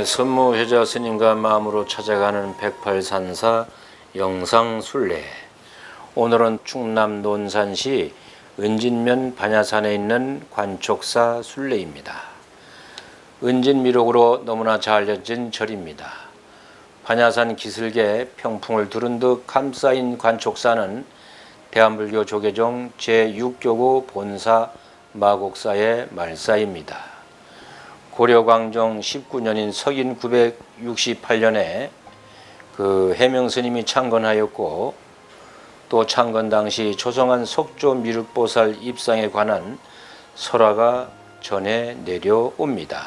선무회자 스님과 마음으로 찾아가는 108산사 영상순례. 오늘은 충남 논산시 은진면 반야산에 있는 관촉사 순례입니다. 은진미록으로 너무나 잘 알려진 절입니다. 반야산 기슭에 평풍을 두른 듯 감싸인 관촉사는 대한불교 조계종 제6교구 본사 마곡사의 말사입니다. 고려광종 19년인 서긴 968년에 해명스님이 창건하였고, 또 창건 당시 조성한 석조 미륵보살 입상에 관한 설화가 전해 내려옵니다.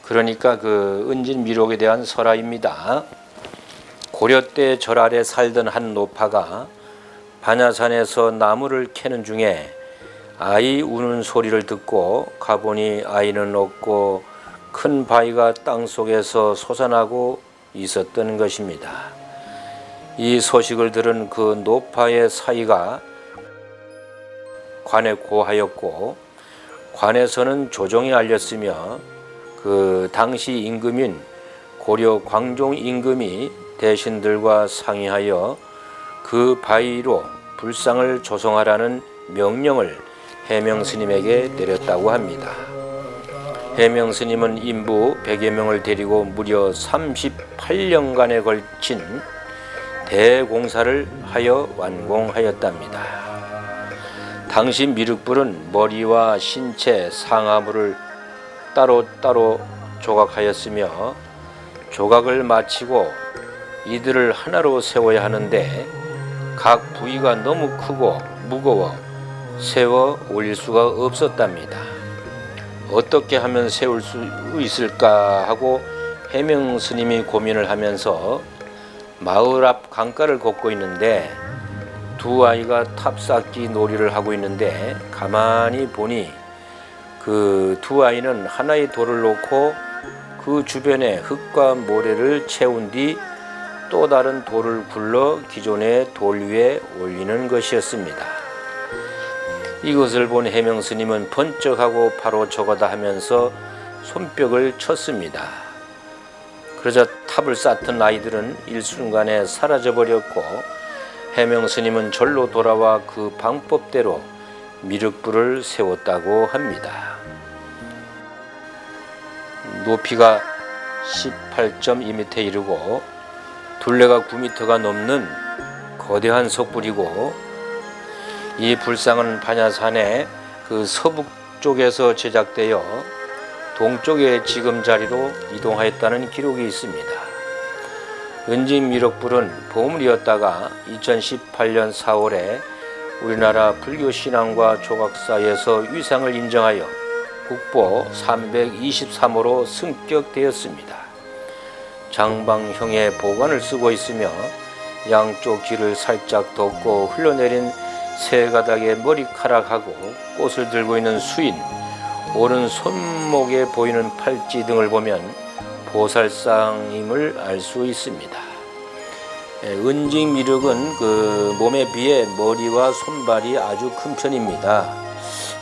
그러니까 은진미록에 대한 설화입니다. 고려 때 절 아래 살던 한 노파가 반야산에서 나무를 캐는 중에 아이 우는 소리를 듣고 가보니 아이는 없고 큰 바위가 땅속에서 솟아나고 있었던 것입니다. 이 소식을 들은 그 노파의 사이가 관에 고하였고, 관에서는 조정이 알렸으며 당시 임금인 고려 광종 임금이 대신들과 상의하여 그 바위로 불상을 조성하라는 명령을 해명스님에게 내렸다고 합니다. 해명스님은 인부 100여 명을 데리고 무려 38년간에 걸친 대공사를 하여 완공하였답니다. 당시 미륵불은 머리와 신체, 상하부를 따로따로 조각하였으며, 조각을 마치고 이들을 하나로 세워야 하는데 각 부위가 너무 크고 무거워 세워 올릴 수가 없었답니다. 어떻게 하면 세울 수 있을까 하고 해명스님이 고민을 하면서 마을 앞 강가를 걷고 있는데 두 아이가 탑쌓기 놀이를 하고 있는데, 가만히 보니 그 두 아이는 하나의 돌을 놓고 그 주변에 흙과 모래를 채운 뒤 또 다른 돌을 굴러 기존의 돌 위에 올리는 것이었습니다. 이것을 본 해명스님은 번쩍하고 바로 저거다 하면서 손뼉을 쳤습니다. 그러자 탑을 쌓던 아이들은 일순간에 사라져버렸고, 해명스님은 절로 돌아와 그 방법대로 미륵불을 세웠다고 합니다. 높이가 18.2m 이르고 둘레가 9m가 넘는 거대한 석불이고, 이 불상은 반야산의 서북 쪽에서 제작되어 동쪽의 지금 자리로 이동하였다는 기록이 있습니다. 은진미륵불은 보물이었다가 2018년 4월에 우리나라 불교신앙과 조각사에서 위상을 인정하여 국보 323호로 승격되었습니다. 장방형의 보관을 쓰고 있으며 양쪽 귀를 살짝 덮고 흘러내린 세 가닥의 머리카락하고 꽃을 들고 있는 수인, 오른 손목에 보이는 팔찌 등을 보면 보살상임을 알 수 있습니다. 은진미륵은 몸에 비해 머리와 손발이 아주 큰 편입니다.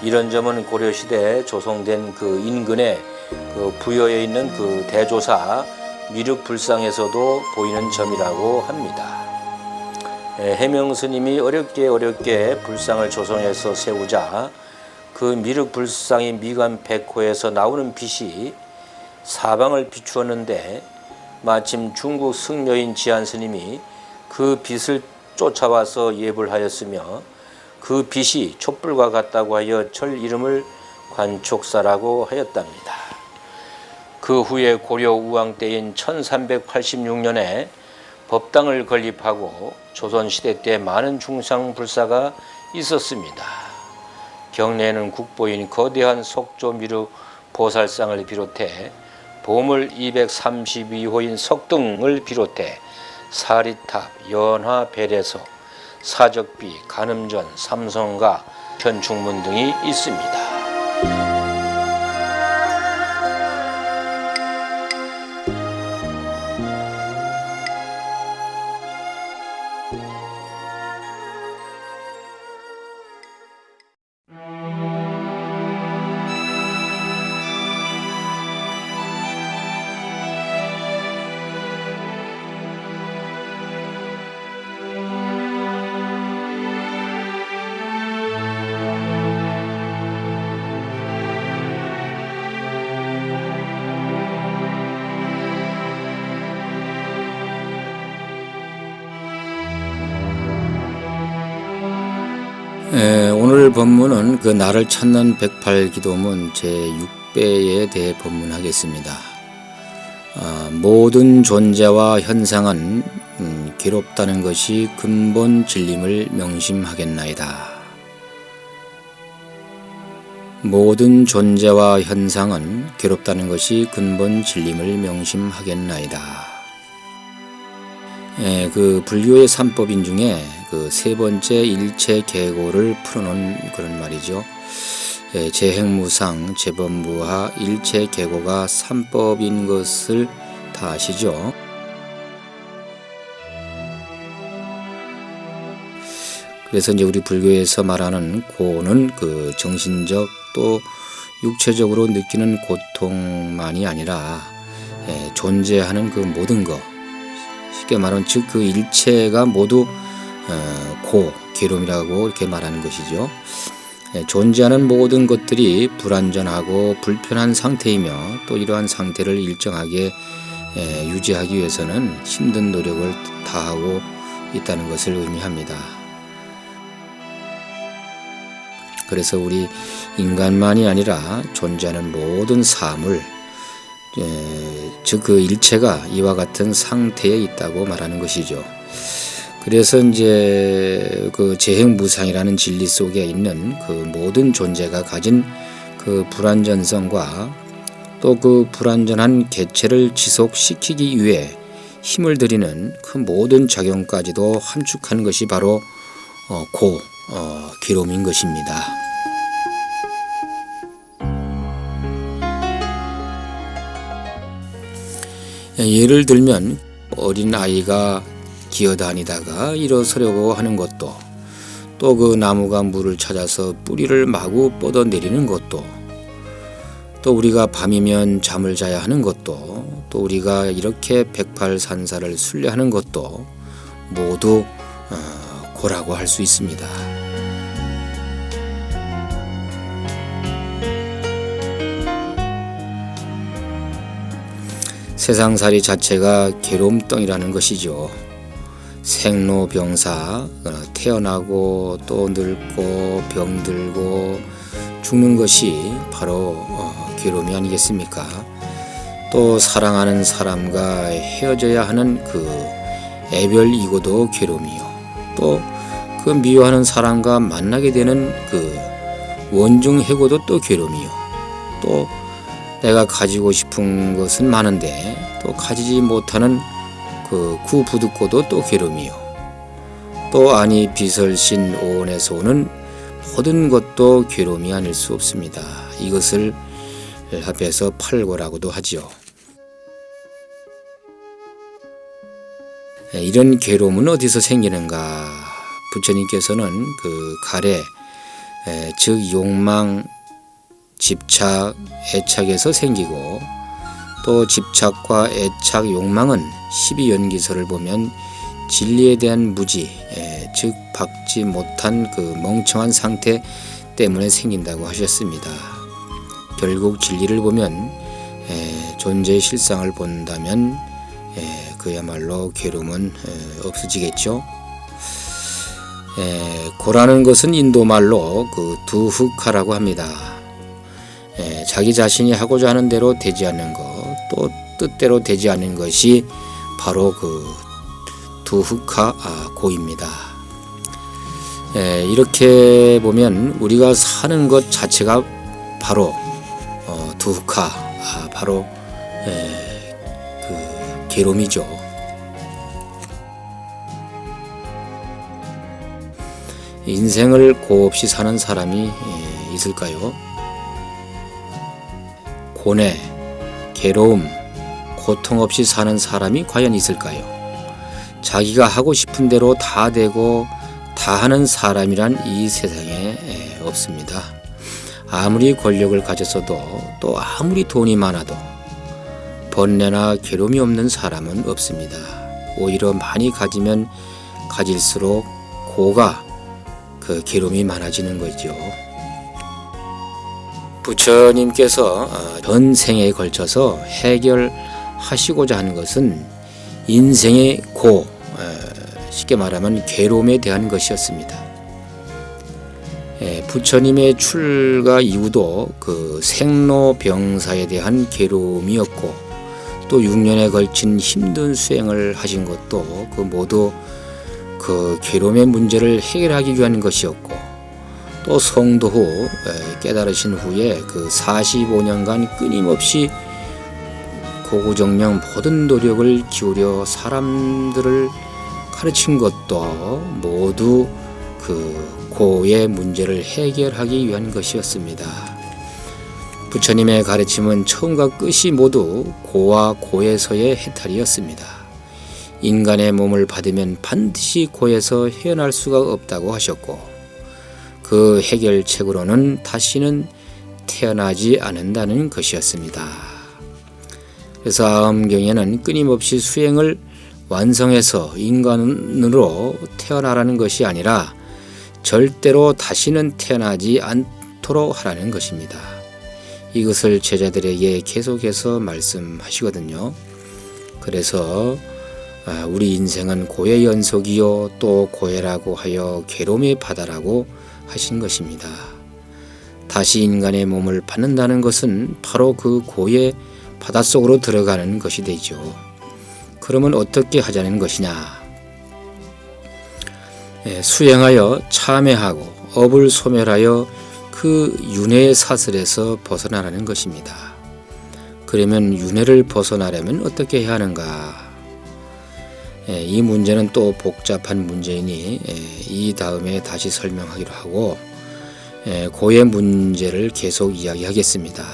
이런 점은 고려시대에 조성된 인근에 부여에 있는 대조사 미륵불상에서도 보이는 점이라고 합니다. 해명스님이 어렵게 불상을 조성해서 세우자 그 미륵불상이 미간 백호에서 나오는 빛이 사방을 비추었는데, 마침 중국 승려인 지한스님이 그 빛을 쫓아와서 예불하였으며, 그 빛이 촛불과 같다고 하여 절 이름을 관촉사라고 하였답니다. 그 후에 고려 우왕 때인 1386년에 법당을 건립하고 조선시대 때 많은 중상불사가 있었습니다. 경내에는 국보인 거대한 석조미륵 보살상을 비롯해 보물 232호인 석등을 비롯해 사리탑, 연화, 배례서, 사적비, 간음전, 삼성가, 현충문 등이 있습니다. 오늘 법문은 그 나를 찾는 108기도문 제6배에 대해 법문하겠습니다. 모든 존재와 현상은 괴롭다는 것이 근본 진림을 명심하겠나이다. 모든 존재와 현상은 괴롭다는 것이 근본 진림을 명심하겠나이다. 그 불교의 삼법인 중에 그 세 번째 일체계고를 풀어놓은 그런 말이죠. 재행무상, 재범무화, 일체계고가 삼법인 것을 다 아시죠? 그래서 이제 우리 불교에서 말하는 고는 그 정신적 또 육체적으로 느끼는 고통만이 아니라 존재하는 그 모든 것, 쉽게 말하면 즉 그 일체가 모두 고, 괴로움이라고 이렇게 말하는 것이죠. 존재하는 모든 것들이 불완전하고 불편한 상태이며 또 이러한 상태를 일정하게 유지하기 위해서는 힘든 노력을 다하고 있다는 것을 의미합니다. 그래서 우리 인간만이 아니라 존재하는 모든 사물, 즉 그 일체가 이와 같은 상태에 있다고 말하는 것이죠. 그래서 이제 그 재행무상이라는 진리 속에 있는 그 모든 존재가 가진 그 불완전성과 또 그 불완전한 개체를 지속시키기 위해 힘을 들이는 그 모든 작용까지도 함축하는 것이 바로 괴로움인 것입니다. 예를 들면 어린 아이가 기어다니다가 일어서려고 하는 것도, 또 그 나무가 물을 찾아서 뿌리를 마구 뻗어내리는 것도, 또 우리가 밤이면 잠을 자야 하는 것도, 또 우리가 이렇게 108산사를 순례하는 것도 모두 고라고 할 수 있습니다. 세상살이 자체가 괴로움덩이라는 것이죠. 생로병사, 태어나고 또 늙고 병들고 죽는 것이 바로 괴로움이 아니겠습니까? 또 사랑하는 사람과 헤어져야 하는 그 애별이고도 괴로움이요. 또 그 미워하는 사람과 만나게 되는 그 원중해고도 또 괴로움이요. 또 내가 가지고 싶은 것은 많은데 또 가지지 못하는 그 구부득고도 또 괴로움이요. 또 아니 비설신 오온에서 오는 모든 것도 괴로움이 아닐 수 없습니다. 이것을 합해서 팔고라고도 하지요. 이런 괴로움은 어디서 생기는가? 부처님께서는 그 가래, 즉 욕망, 집착, 애착에서 생기고, 또 집착과 애착, 욕망은 12연기서를 보면 진리에 대한 무지, 즉 박지 못한 그 멍청한 상태 때문에 생긴다고 하셨습니다. 결국 진리를 보면 존재의 실상을 본다면 그야말로 괴로움은 없어지겠죠. 고라는 것은 인도말로 그 두흑하라고 합니다. 자기 자신이 하고자 하는 대로 되지 않는 것, 또 뜻대로 되지 않는 것이 바로 그 두흑하 고입니다. 이렇게 보면 우리가 사는 것 자체가 바로 두흑하, 바로 그 괴로움이죠. 인생을 고 없이 사는 사람이 있을까요? 고뇌, 괴로움, 고통 없이 사는 사람이 과연 있을까요? 자기가 하고 싶은 대로 다 되고 다 하는 사람이란 이 세상에 없습니다. 아무리 권력을 가졌어도 또 아무리 돈이 많아도 번뇌나 괴로움이 없는 사람은 없습니다. 오히려 많이 가지면 가질수록 고가 그 괴로움이 많아지는 거죠. 부처님께서 전생에 걸쳐서 해결하시고자 하는 것은 인생의 쉽게 말하면 괴로움에 대한 것이었습니다. 부처님의 출가 이후도 그 생로병사에 대한 괴로움이었고, 또 6년에 걸친 힘든 수행을 하신 것도 그 모두 그 괴로움의 문제를 해결하기 위한 것이었고, 또 성도 후 깨달으신 후에 그 45년간 끊임없이 고구정령 모든 노력을 기울여 사람들을 가르친 것도 모두 그 고의 문제를 해결하기 위한 것이었습니다. 부처님의 가르침은 처음과 끝이 모두 고와 고에서의 해탈이었습니다. 인간의 몸을 받으면 반드시 고에서 헤어날 수가 없다고 하셨고, 그 해결책으로는 다시는 태어나지 않는다는 것이었습니다. 그래서 아엄경에는 끊임없이 수행을 완성해서 인간으로 태어나라는 것이 아니라 절대로 다시는 태어나지 않도록 하라는 것입니다. 이것을 제자들에게 계속해서 말씀하시거든요. 그래서 우리 인생은 고의 연속이요 또 고해라고 하여 괴로움의 바다라고 하신 것입니다. 다시 인간의 몸을 받는다는 것은 바로 그 고의 바닷속으로 들어가는 것이 되죠. 그러면 어떻게 하자는 것이냐? 수행하여 참회하고 업을 소멸하여 그 윤회의 사슬에서 벗어나라는 것입니다. 그러면 윤회를 벗어나려면 어떻게 해야 하는가? 이 문제는 또 복잡한 문제이니 이 다음에 다시 설명하기로 하고, 고의 문제를 계속 이야기하겠습니다.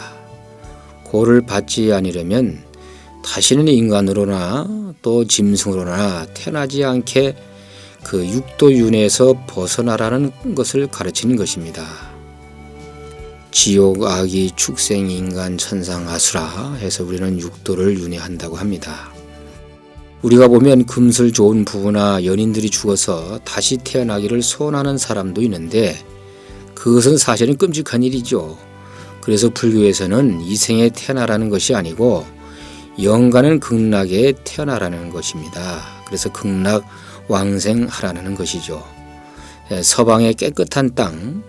고를 받지 않으려면 다시는 인간으로나 또 짐승으로나 태어나지 않게 그 육도윤회에서 벗어나라는 것을 가르치는 것입니다. 지옥, 악이, 축생, 인간, 천상, 아수라 해서 우리는 육도를 윤회한다고 합니다. 우리가 보면 금슬 좋은 부부나 연인들이 죽어서 다시 태어나기를 소원하는 사람도 있는데, 그것은 사실은 끔찍한 일이죠. 그래서 불교에서는 이생에 태어나라는 것이 아니고 영가는 극락에 태어나라는 것입니다. 그래서 극락 왕생하라는 것이죠. 서방의 깨끗한 땅,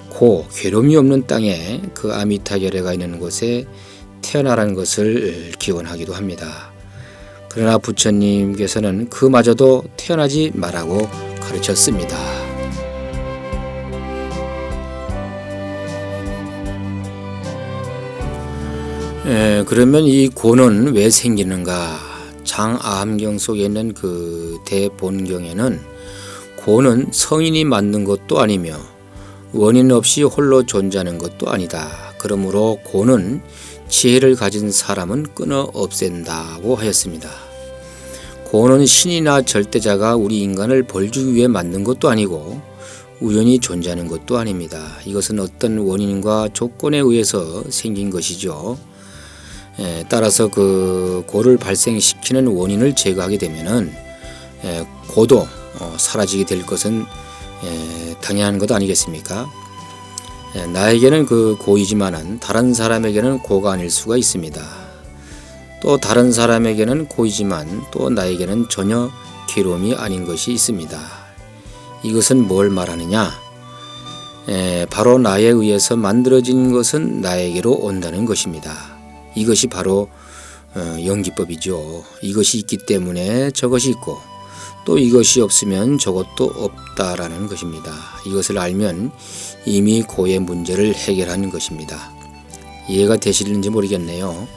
고 괴로움이 없는 땅에 그 아미타 열애가 있는 곳에 태어나라는 것을 기원하기도 합니다. 그러나 부처님께서는 그마저도 태어나지 말라고 가르쳤습니다. 그러면 이 고는 왜 생기는가? 장아함경 속에 있는 그 대본경에는 고는 성인이 만든 것도 아니며 원인 없이 홀로 존재하는 것도 아니다. 그러므로 고는 지혜를 가진 사람은 끊어 없앤다고 하였습니다. 고는 신이나 절대자가 우리 인간을 벌주기 위해 만든 것도 아니고 우연히 존재하는 것도 아닙니다. 이것은 어떤 원인과 조건에 의해서 생긴 것이죠. 따라서 그 고를 발생시키는 원인을 제거하게 되면은 고도 사라지게 될 것은 당연한 것 아니겠습니까? 나에게는 그 고이지만은 다른 사람에게는 고가 아닐 수가 있습니다. 또 다른 사람에게는 고이지만 또 나에게는 전혀 괴로움이 아닌 것이 있습니다. 이것은 뭘 말하느냐? 바로 나에 의해서 만들어진 것은 나에게로 온다는 것입니다. 이것이 바로 연기법이죠. 이것이 있기 때문에 저것이 있고 또 이것이 없으면 저것도 없다라는 것입니다. 이것을 알면 이미 고의 문제를 해결하는 것입니다. 이해가 되시는지 모르겠네요.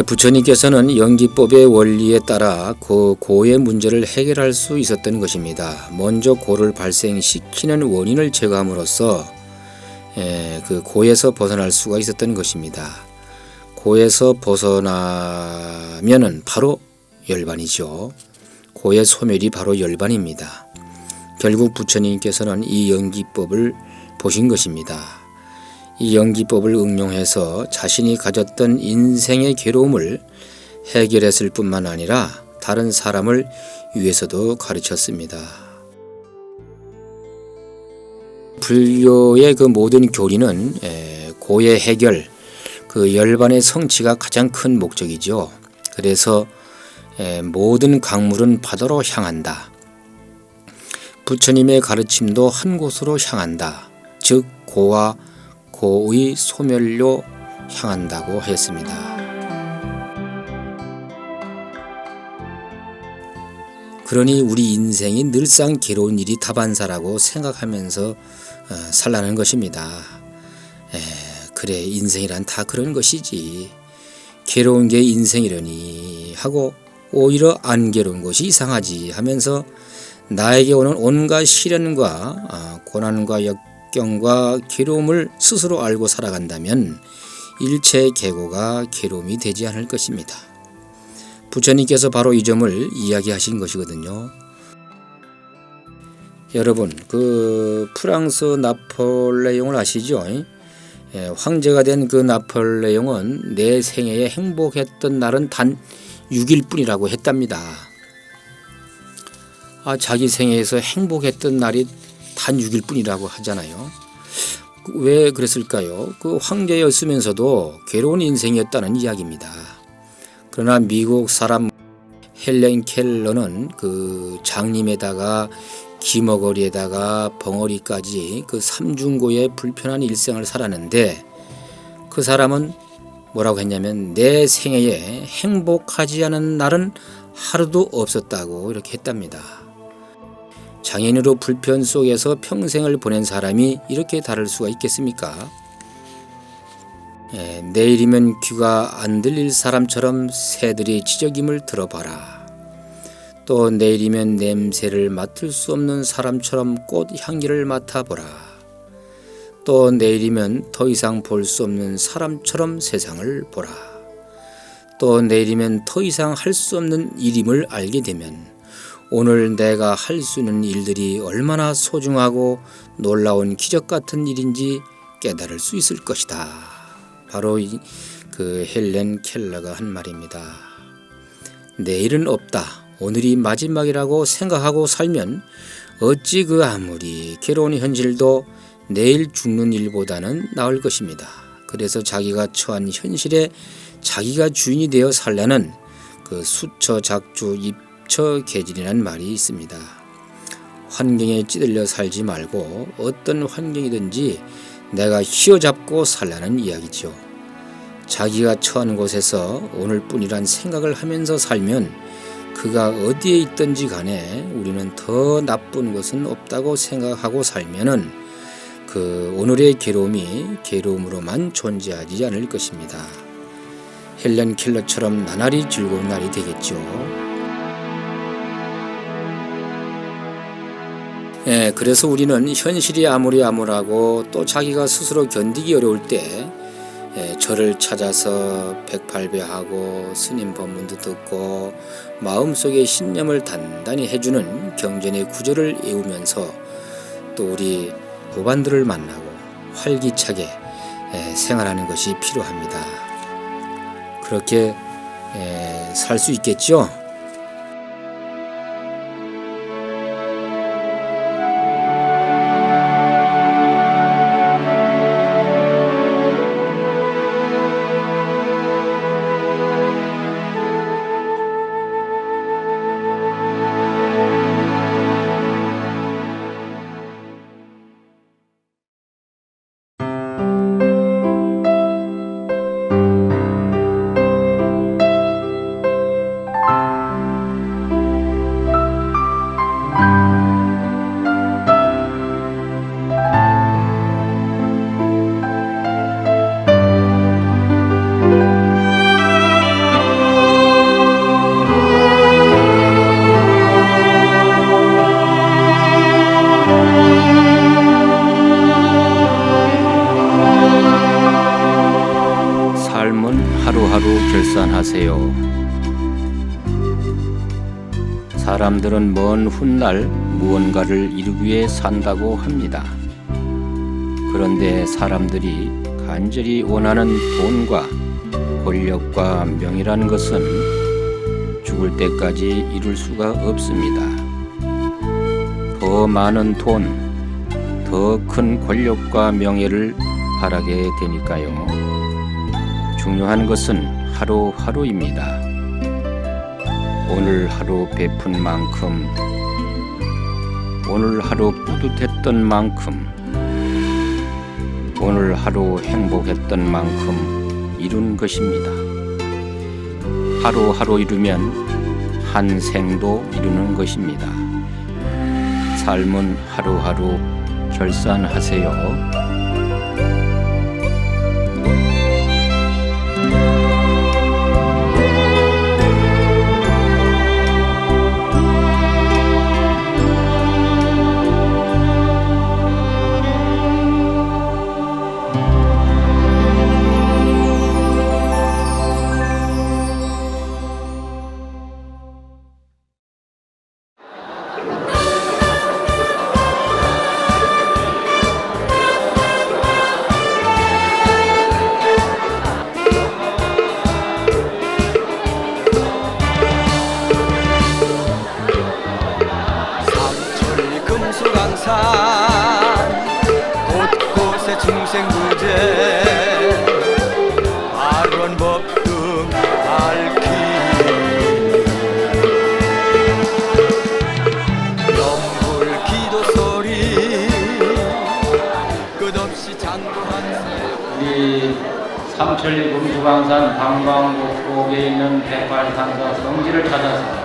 부처님께서는 연기법의 원리에 따라 그 고의 문제를 해결할 수 있었던 것입니다. 먼저 고를 발생시키는 원인을 제거함으로써 그 고에서 벗어날 수가 있었던 것입니다. 고에서 벗어나면은 바로 열반이죠. 고의 소멸이 바로 열반입니다. 결국 부처님께서는 이 연기법을 보신 것입니다. 이 연기법을 응용해서 자신이 가졌던 인생의 괴로움을 해결했을 뿐만 아니라 다른 사람을 위해서도 가르쳤습니다. 불교의 그 모든 교리는 고의 해결, 그 열반의 성취가 가장 큰 목적이죠. 그래서 모든 강물은 바다로 향한다. 부처님의 가르침도 한 곳으로 향한다. 즉 고와 고의 소멸로 향한다고 하였습니다. 그러니 우리 인생이 늘상 괴로운 일이 다반사라고 생각하면서 살라는 것입니다. 그래, 인생이란 다 그런 것이지. 괴로운 게 인생이려니 하고 오히려 안 괴로운 것이 이상하지 하면서 나에게 오는 온갖 시련과 고난과 역경과 괴로움을 스스로 알고 살아간다면 일체 계고가 괴로움이 되지 않을 것입니다. 부처님께서 바로 이 점을 이야기하신 것이거든요. 여러분, 그 프랑스 나폴레옹을 아시죠? 황제가 된 그 나폴레옹은 내 생애에 행복했던 날은 단 6일 뿐이라고 했답니다. 자기 생애에서 행복했던 날이 단 6일 뿐이라고 하잖아요. 왜 그랬을까요? 그 황제였으면서도 괴로운 인생이었다는 이야기입니다. 그러나 미국 사람 헬렌 켈러는 그 장님에다가 기머거리에다가 벙어리까지 그 삼중고의 불편한 일생을 살았는데 그 사람은 뭐라고 했냐면 내 생애에 행복하지 않은 날은 하루도 없었다고 이렇게 했답니다. 장애인으로 불편 속에서 평생을 보낸 사람이 이렇게 다를 수가 있겠습니까? 내일이면 귀가 안 들릴 사람처럼 새들이 지저김을 들어봐라. 또 내일이면 냄새를 맡을 수 없는 사람처럼 꽃 향기를 맡아보라. 또 내일이면 더 이상 볼 수 없는 사람처럼 세상을 보라. 또 내일이면 더 이상 할 수 없는 일임을 알게 되면 오늘 내가 할 수 있는 일들이 얼마나 소중하고 놀라운 기적 같은 일인지 깨달을 수 있을 것이다. 바로 그 헬렌 켈러가 한 말입니다. 내일은 없다. 오늘이 마지막이라고 생각하고 살면 어찌 그 아무리 괴로운 현실도 내일 죽는 일보다는 나을 것입니다. 그래서 자기가 처한 현실에 자기가 주인이 되어 살려는 그 수처 작주 입처 계질이라는 말이 있습니다. 환경에 찌들려 살지 말고 어떤 환경이든지 내가 휘어잡고 살라는 이야기죠. 자기가 처한 곳에서 오늘뿐이란 생각을 하면서 살면 그가 어디에 있든지 간에 우리는 더 나쁜 것은 없다고 생각하고 살면은 그 오늘의 괴로움이 괴로움으로만 존재하지 않을 것입니다. 헬렌 켈러처럼 나날이 즐거운 날이 되겠죠. 그래서 우리는 현실이 아무리 암울하고 또 자기가 스스로 견디기 어려울 때 절을 찾아서 백팔배하고 스님 법문도 듣고 마음속에 신념을 단단히 해주는 경전의 구절을 외우면서 또 우리 후반들을 만나고 활기차게 생활하는 것이 필요합니다. 그렇게 살 수 있겠죠? 하루하루 결산하세요. 사람들은 먼 훗날 무언가를 이루기 위해 산다고 합니다. 그런데 사람들이 간절히 원하는 돈과 권력과 명예라는 것은 죽을 때까지 이룰 수가 없습니다. 더 많은 돈, 더 큰 권력과 명예를 바라게 되니까요. 중요한 것은 하루하루입니다. 오늘 하루 베푼 만큼 오늘 하루 뿌듯했던 만큼, 오늘 하루 행복했던 만큼 이룬 것입니다. 하루하루 이루면 한 생도 이루는 것입니다. 삶은 하루하루 결산하세요. 금수강산 곳곳에 중생구제 발원법금 밝히 연불 기도소리 끝없이 장구한 우리 삼천리 금수강산 방방곡곡에 있는 108산사 성지를 찾아서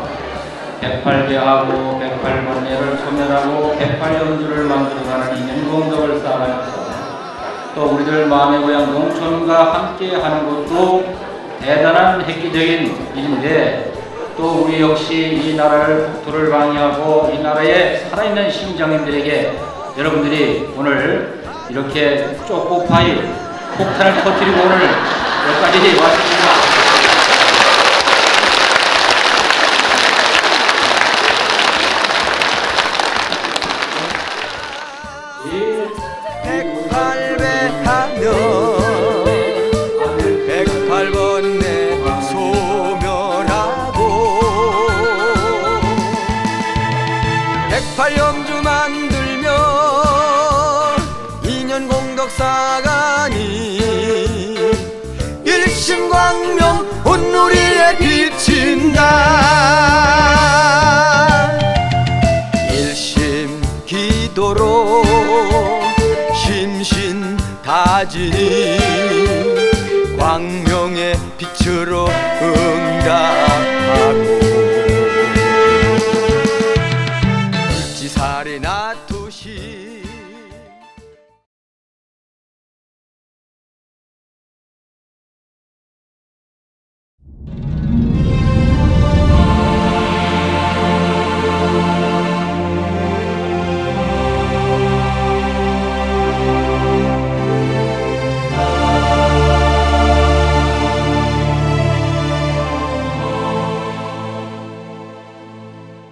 108배하고 108번뇌를 소멸하고 108연주를 만들어가는 인연공덕을 쌓아가면서 또 우리들 마음의 고향 농촌과 함께 하는 것도 대단한 획기적인 일인데, 또 우리 역시 이 나라를 국토를 방해하고 이 나라에 살아있는 심정인들에게 여러분들이 오늘 이렇게 초코파이 폭탄을 터뜨리고 오늘 여기까지 왔습니다. 백팔배하며 108번뇌 소멸하고 108연주 만들며 인연공덕 쌓아가니 일심광명 온누리에 비친다. 일심 기도로 심신다지니 광명의 빛으로